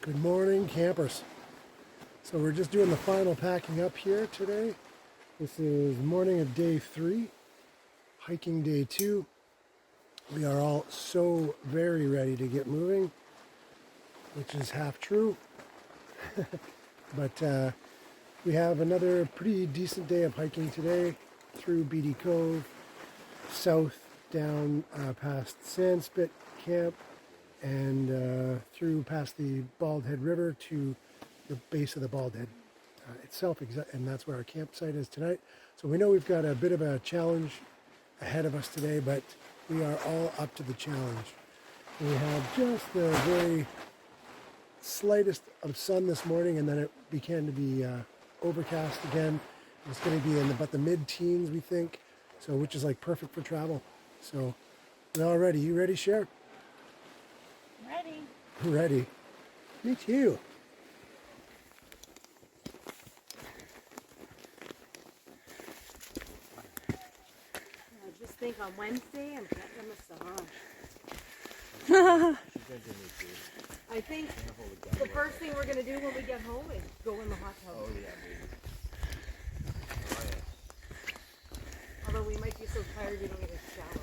Good morning, campers. So we're just doing the final packing up here today. This is morning of day 3, hiking day 2. We are all so very ready to get moving, which is half true. But we have another pretty decent day of hiking today through Pt2 Cove, south down past Sandspit Camp, and through past the Baldhead River to the base of the Baldhead itself, and that's where our campsite is tonight. So we know we've got a bit of a challenge ahead of us today, but we are all up to the challenge. We have just the very slightest of sun this morning, and then it began to be overcast again. It's going to be in about the mid-teens, we think, so which is like perfect for travel. So we're all ready. You ready, Cher? Ready. Ready. Me too. I just think on Wednesday I'm getting a massage. I think the first thing we're going to do when we get home is go in the hot tub. Oh yeah, baby. Although we might be so tired we don't even shower.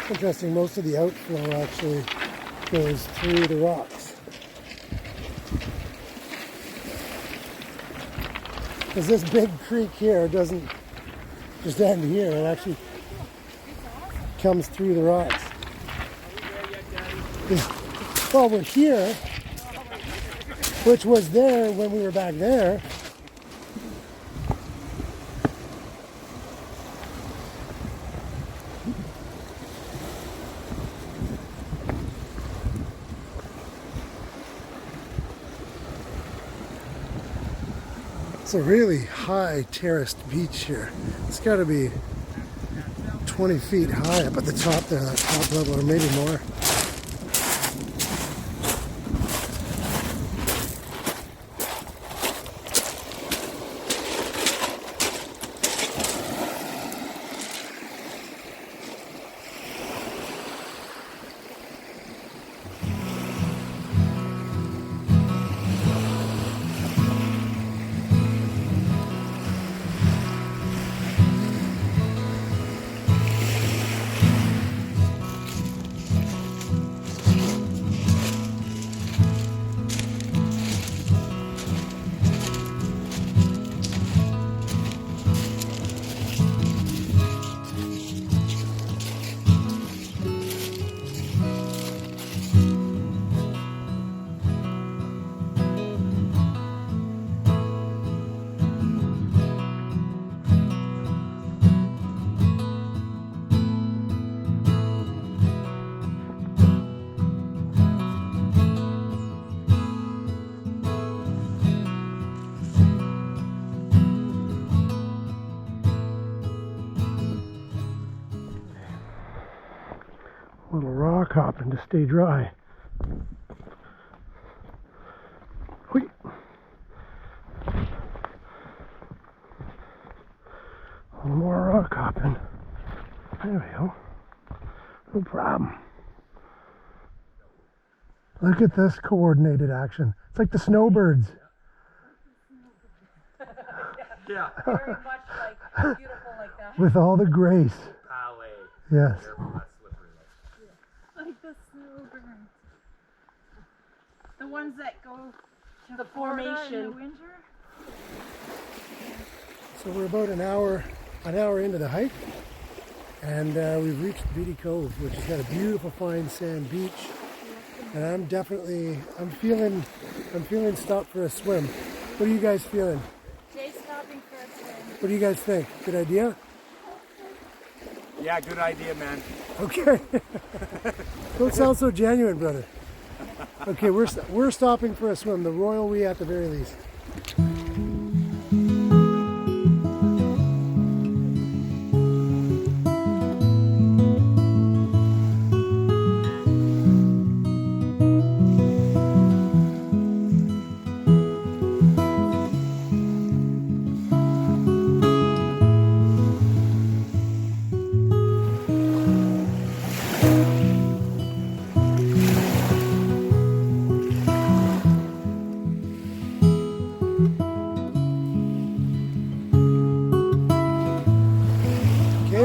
Interesting, most of the outflow actually goes through the rocks. Because this big creek here doesn't just end here, it actually comes through the rocks. Well, we're here, which was there when we were back there. It's a really high terraced beach here. It's got to be 20 feet high up at the top there, that top level, or maybe more. little rock hopping to stay dry. Hui. A little more rock hopping. There we go. No problem. Look at this coordinated action. It's like the snowbirds. Yeah. Very much like beautiful like that. With all the grace. Ballet. Yes. Careful, that's slippery. Like the snowbirds. The ones that go to the formation in the winter. So we're about an hour into the hike, and we've reached Pt2 Cove, which has got a beautiful fine sand beach. And I'm feeling stopped for a swim. What are you guys feeling? Jay's stopping for a swim. What do you guys think? Good idea? Yeah, good idea, man. Okay. Don't sound so genuine, brother. Okay, we're stopping for a swim. The royal we at the very least.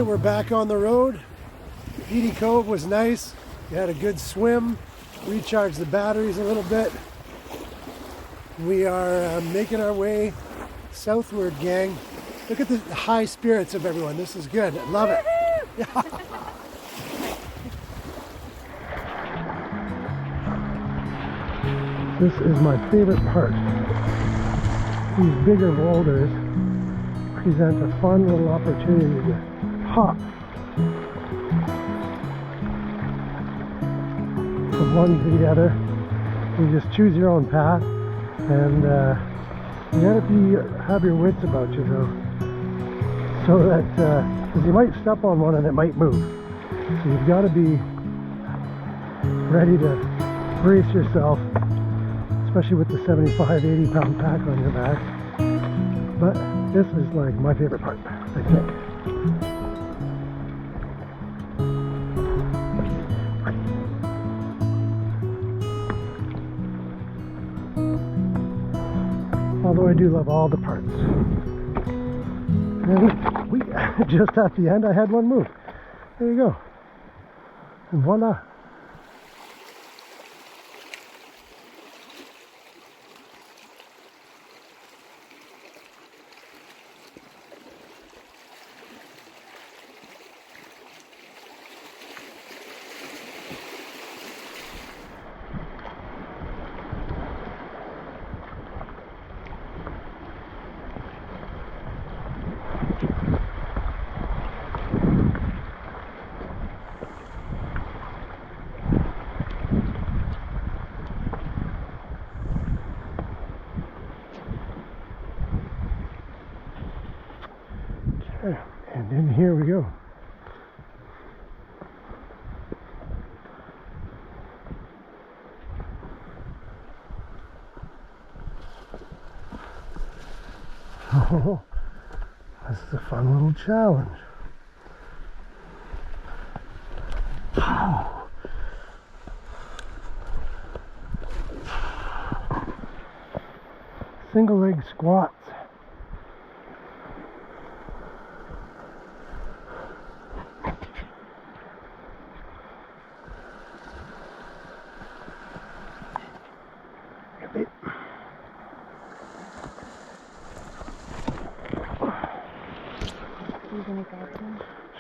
We're back on the road. Pt2 Cove was nice. We had a good swim, recharged the batteries a little bit. We are making our way southward, gang. Look at the high spirits of everyone. This is good. I love it. Yeah. This is my favorite part. These bigger boulders present a fun little opportunity to hop from one to the other. You just choose your own path, and you gotta have your wits about you though, so that because you might step on one and it might move, so you've got to be ready to brace yourself, especially with the 75-80 pound pack on your back. But this is like my favorite part, I think. Although I do love all the parts. And we just at the end I had one move. There you go. And voila. And then here we go. Oh, this is a fun little challenge. Oh. Single leg squats.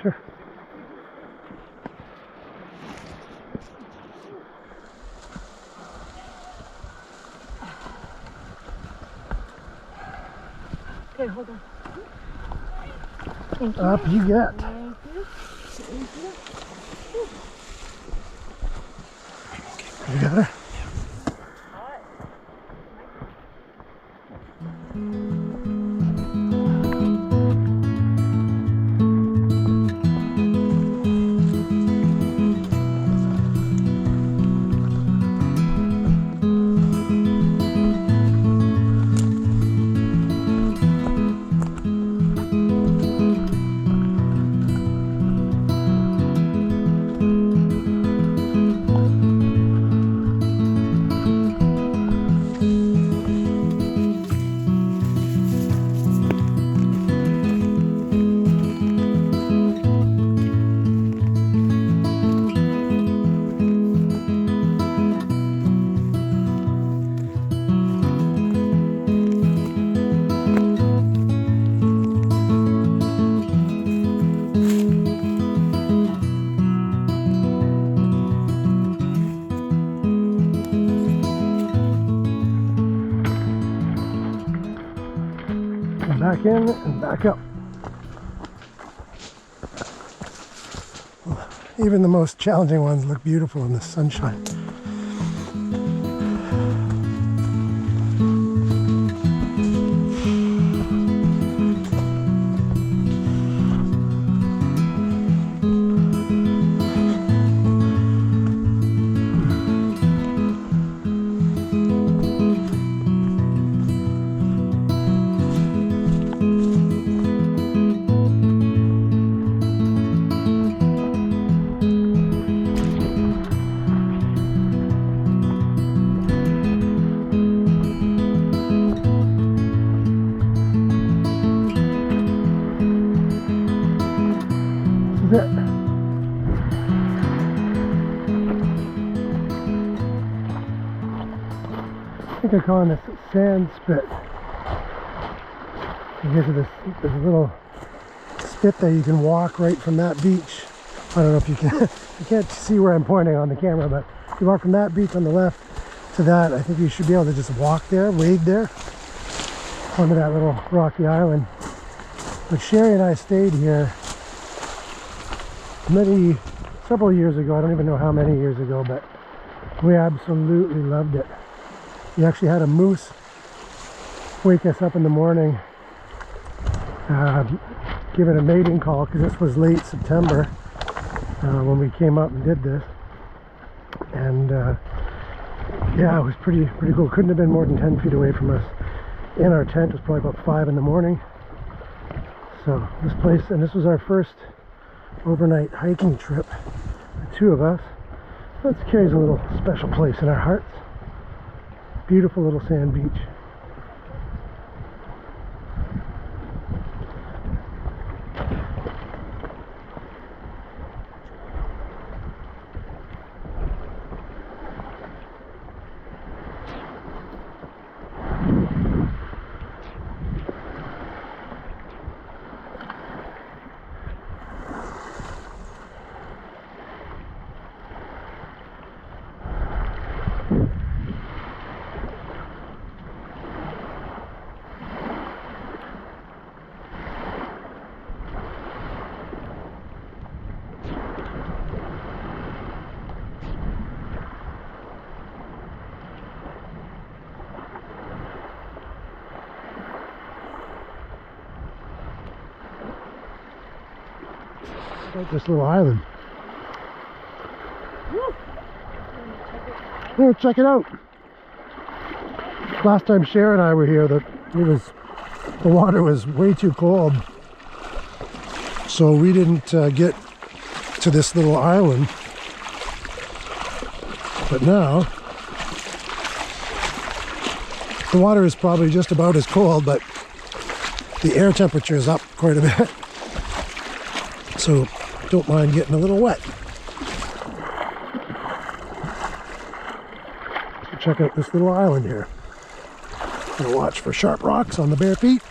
Sure. Okay, hold on. Thank you. Up you get. Thank you. Thank you. You got her? back in and back up. Even the most challenging ones look beautiful in the sunshine. It. I think they're calling this sand spit. Because of this, there's a little spit that you can walk right from that beach. I don't know if you can, you can't see where I'm pointing on the camera, but if you walk from that beach on the left to that, I think you should be able to just walk there, wade there, onto that little rocky island. But Sherry and I stayed here several years ago. I don't even know how many years ago, but we absolutely loved it. We actually had a moose wake us up in the morning, give it a mating call, because this was late September when we came up and did this. And yeah, it was pretty cool. Couldn't have been more than 10 feet away from us. In our tent, it was probably about 5 in the morning. So this place, and this was our first overnight hiking trip, the two of us. That carries a little special place in our hearts. Beautiful little sand beach. About this little island. Oh, check it out. Last time Cher and I were here, the water was way too cold, so we didn't get to this little island. But now the water is probably just about as cold, but the air temperature is up quite a bit. So don't mind getting a little wet. So check out this little island here. Gonna watch for sharp rocks on the bare feet.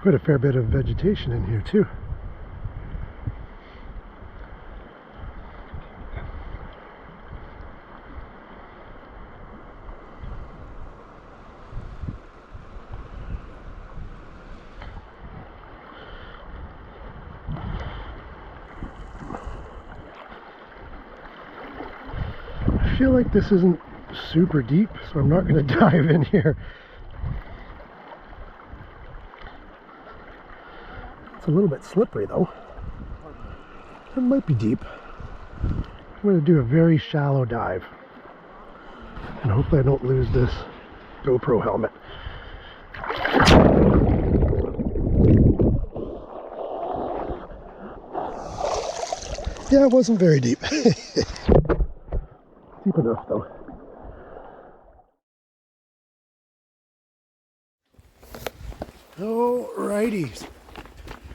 Quite a fair bit of vegetation in here too. I feel like this isn't super deep, so I'm not going to dive in here. It's a little bit slippery though. It might be deep. I'm going to do a very shallow dive. And hopefully I don't lose this GoPro helmet. Yeah, it wasn't very deep. Deep enough though. Alrighty.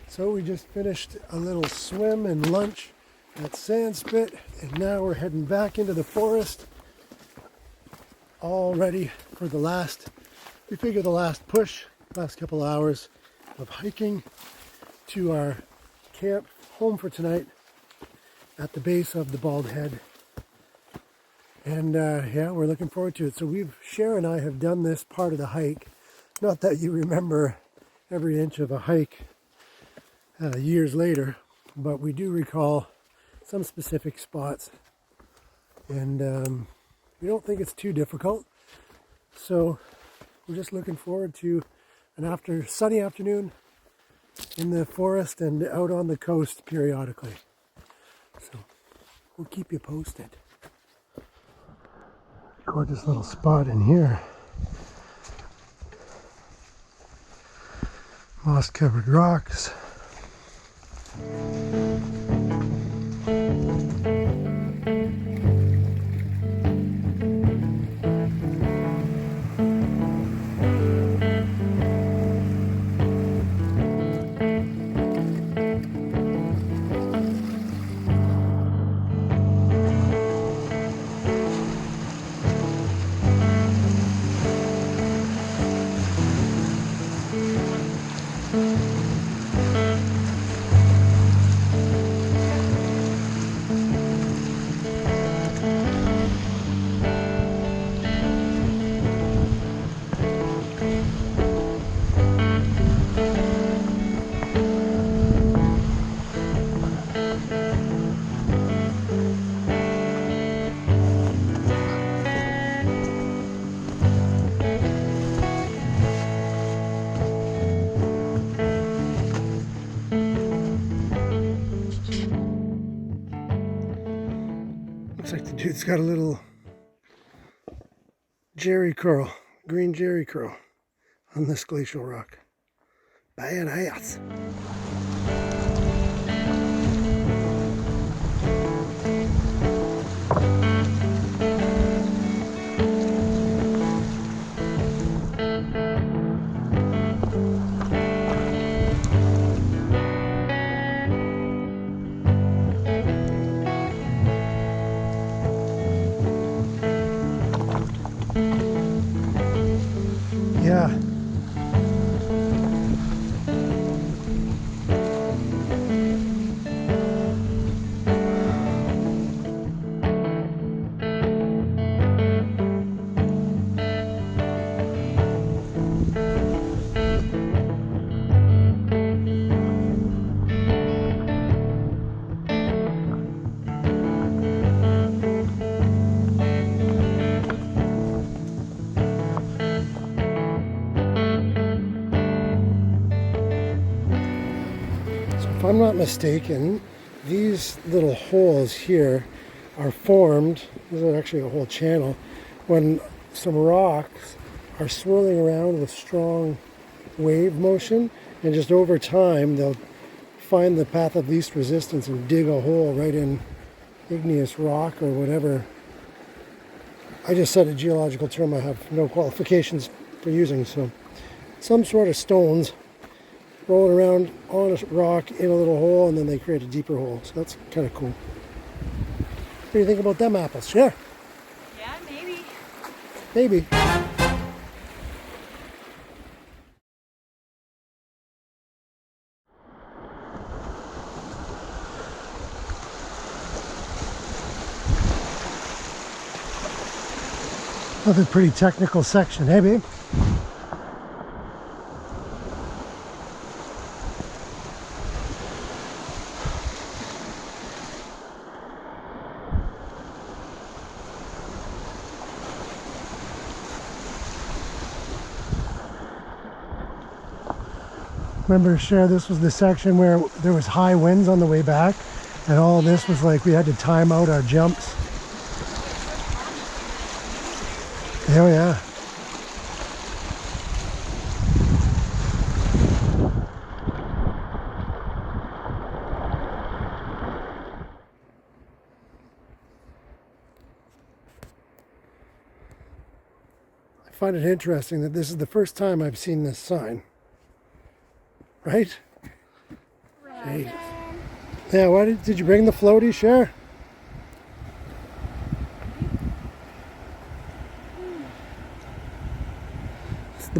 So we just finished a little swim and lunch at Sandspit, and now we're heading back into the forest all ready for the last push, last couple hours of hiking to our camp home for tonight at the base of the Baldhead. And yeah, we're looking forward to it. So Cher and I have done this part of the hike. Not that you remember every inch of a hike years later, but we do recall some specific spots. And we don't think it's too difficult. So we're just looking forward to an sunny afternoon in the forest and out on the coast periodically. So we'll keep you posted. Gorgeous little spot in here. Moss covered rocks. Looks like the dude's got a little jerry curl, green jerry curl on this glacial rock. Badass. Yeah. If I'm not mistaken, these little holes here are formed, this is actually a whole channel, when some rocks are swirling around with strong wave motion, and just over time they'll find the path of least resistance and dig a hole right in igneous rock or whatever. I just said a geological term I have no qualifications for using, so some sort of stones rolling around on a rock in a little hole, and then they create a deeper hole. So that's kind of cool. What do you think about them apples? Sure. Yeah, maybe. Maybe. Another pretty technical section, hey babe? Remember, Cher, this was the section where there was high winds on the way back, and all this was like we had to time out our jumps. Oh yeah. I find it interesting that this is the first time I've seen this sign. Right? Jeez. Yeah, why did you bring the floaty, Cher?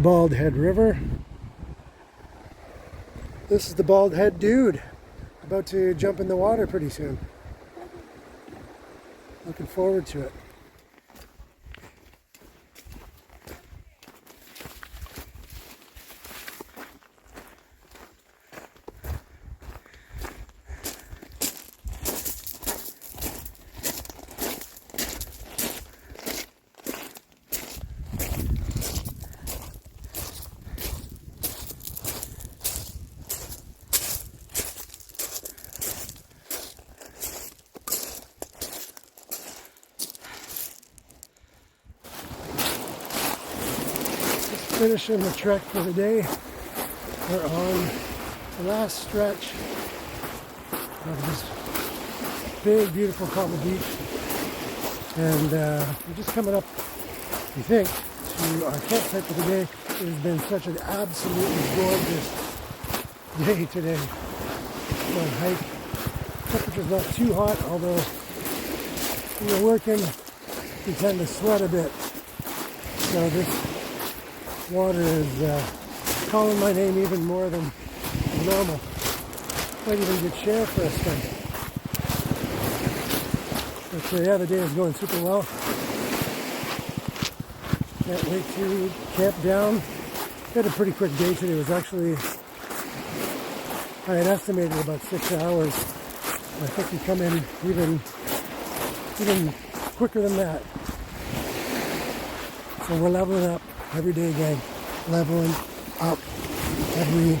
the Baldhead River. This is the Baldhead dude. About to jump in the water pretty soon. Looking forward to it. Finishing the trek for the day. We're on the last stretch of this big, beautiful cobble beach, and we're just coming up, we think, to our campsite for the day. It has been such an absolutely gorgeous day today. On hike. Temperature's not too hot, although when you're working, you tend to sweat a bit. So this water is calling my name even more than normal. Might even get share for a spin. But yeah, the day is going super well. Can't wait to camp down. We had a pretty quick day today. It was actually, I had estimated about 6 hours. I think we come in even quicker than that. So we're leveling up. Every day, gang. Leveling up every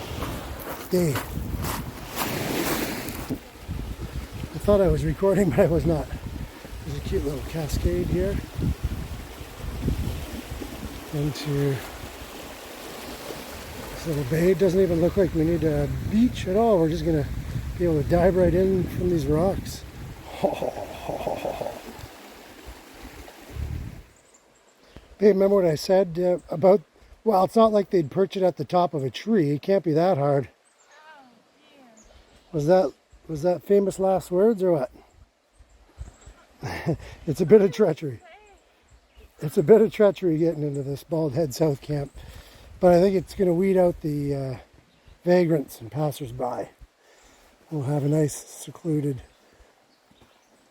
day. I thought I was recording, but I was not. There's a cute little cascade here into this little bay. It doesn't even look like we need a beach at all. We're just going to be able to dive right in from these rocks. Hey, remember what I said about, well, it's not like they'd perch it at the top of a tree. It can't be that hard. Oh, was that famous last words or what? It's a bit of treachery. It's a bit of treachery getting into this Baldhead South camp. But I think it's going to weed out the vagrants and passersby. We'll have a nice secluded.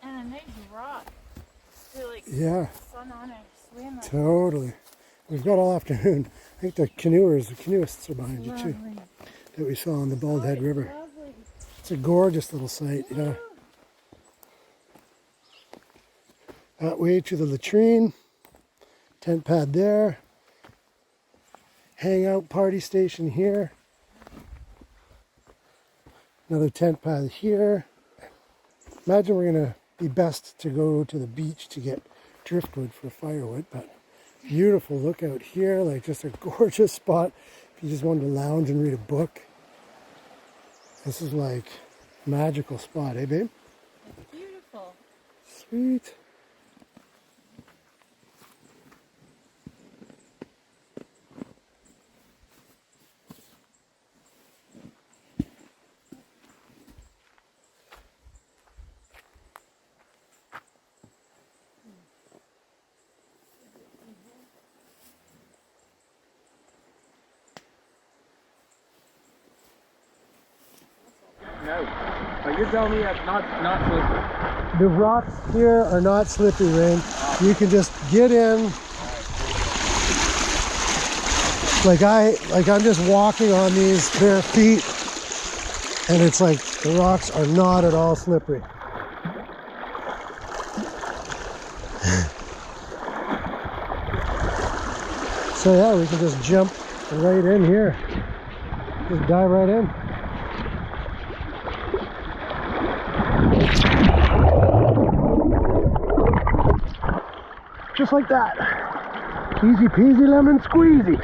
And a nice rock. Like yeah. Sun on it. Totally. We've got all afternoon. I think the canoeists are behind you too. That we saw on the Baldhead River. Lovely. It's a gorgeous little site, you know. That way to the latrine. Tent pad there. Hangout party station here. Another tent pad here. Imagine we're going to be best to go to the beach to get driftwood for firewood, but beautiful look out here, like just a gorgeous spot if you just wanted to lounge and read a book. This is like a magical spot, eh babe? It's beautiful. Sweet. No, but you're telling me that's not slippery. The rocks here are not slippery, Rain. You can just get in. Like I'm just walking on these bare feet, and it's like the rocks are not at all slippery. So yeah, we can just jump right in here. Just dive right in. Just like that. Easy peasy lemon squeezy.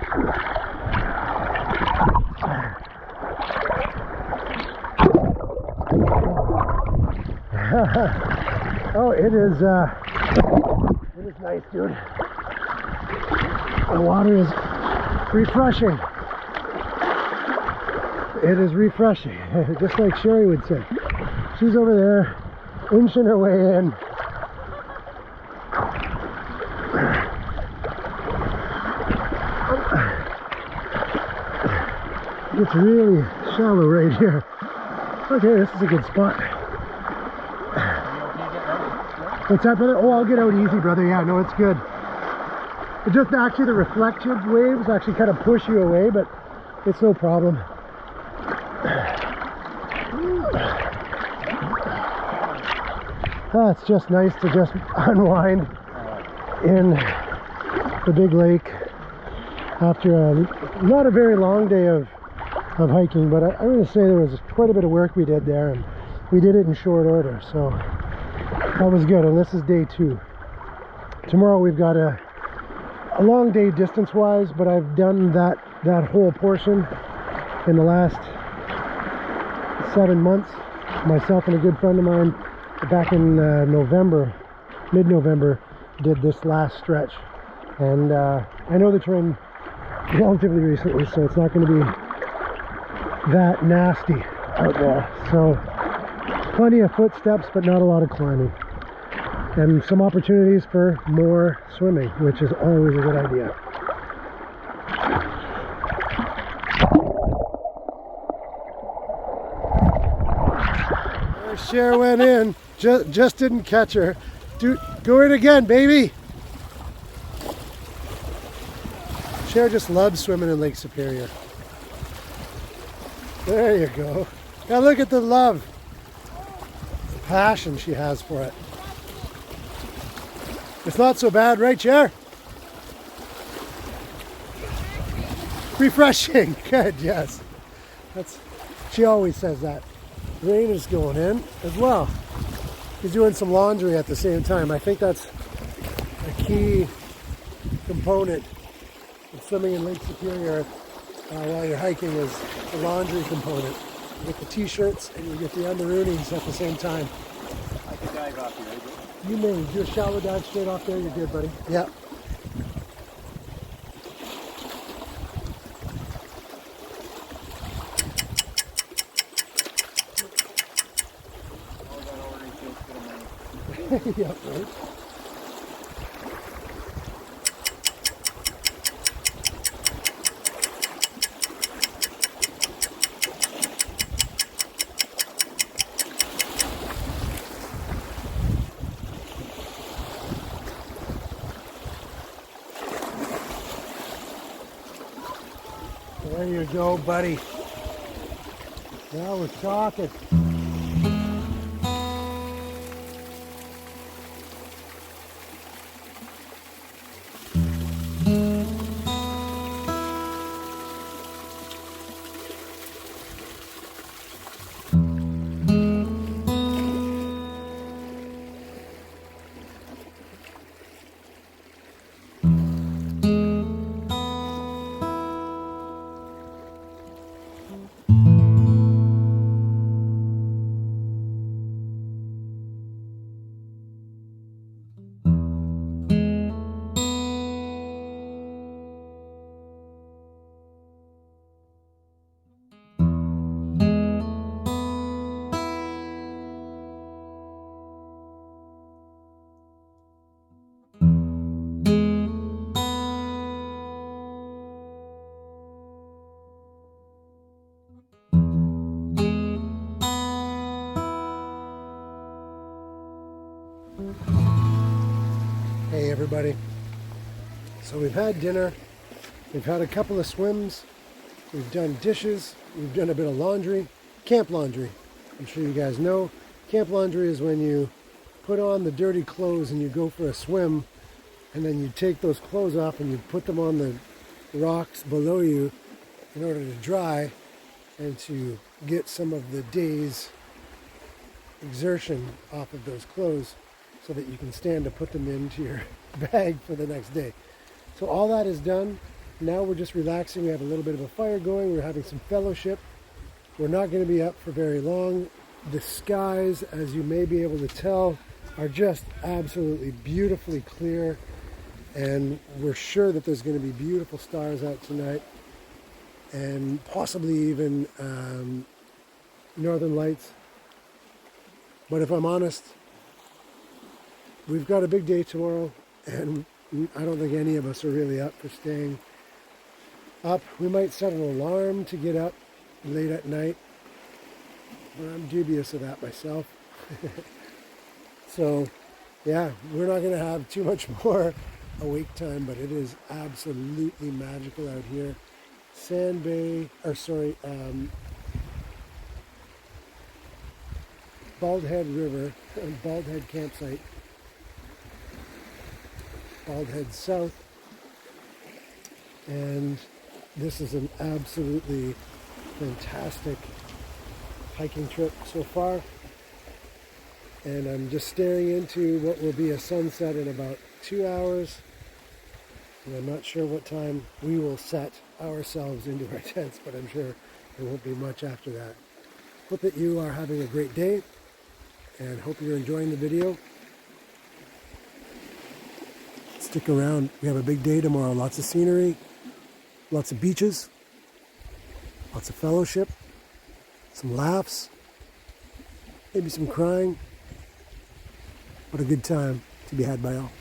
Oh, it is nice, dude. The water is refreshing. It is refreshing, just like Sherry would say. She's over there, inching her way in. It's really shallow right here. Okay, this is a good spot. What's that, brother? Oh, I'll get out easy, brother. Yeah, no, it's good. It just actually, the reflected waves actually kind of push you away, but it's no problem. It's just nice to just unwind in the big lake after not a very long day of hiking, but I'm going to say there was quite a bit of work we did there, and we did it in short order, so that was good. And this is day 2. Tomorrow we've got a long day distance wise, but I've done that whole portion in the last 7 months. Myself and a good friend of mine back in November, mid-November, did this last stretch, and I know the terrain relatively recently, so it's not going to be that nasty out there. So plenty of footsteps, but not a lot of climbing, and some opportunities for more swimming, which is always a good idea. Cher went in, just didn't catch her. Go in again, baby. Cher just loves swimming in Lake Superior. There you go. Now look at the love, the passion she has for it. It's not so bad, right, Cher? Refreshing. Good, yes. She always says that. Rain is going in as well. He's doing some laundry at the same time. I think that's a key component of swimming in Lake Superior while you're hiking, is the laundry component. You get the t-shirts and you get the underoonings at the same time. I can dive off here, right? You may do a shallow dive straight off there. You're good, buddy. Yeah. Yeah, right. There you go, buddy. Now we're talking. Hey everybody, so we've had dinner, we've had a couple of swims, we've done dishes, we've done a bit of laundry, camp laundry. I'm sure you guys know, camp laundry is when you put on the dirty clothes and you go for a swim, and then you take those clothes off and you put them on the rocks below you in order to dry and to get some of the day's exertion off of those clothes, so that you can stand to put them into your bag for the next day. So all that is done. Now we're just relaxing. We have a little bit of a fire going. We're having some fellowship. We're not going to be up for very long. The skies, as you may be able to tell, are just absolutely beautifully clear. And we're sure that there's going to be beautiful stars out tonight. And possibly even northern lights. But if I'm honest, we've got a big day tomorrow, and I don't think any of us are really up for staying up. We might set an alarm to get up late at night, but I'm dubious of that myself. So yeah, we're not going to have too much more awake time, but it is absolutely magical out here. Sand Bay, or sorry, Baldhead River, Baldhead campsite, Baldhead South, and this is an absolutely fantastic hiking trip so far. And I'm just staring into what will be a sunset in about 2 hours. And I'm not sure what time we will set ourselves into our tents, but I'm sure there won't be much after that. Hope that you are having a great day, and hope you're enjoying the video. Stick around. We have a big day tomorrow. Lots of scenery, lots of beaches, lots of fellowship, some laughs, maybe some crying. What a good time to be had by all.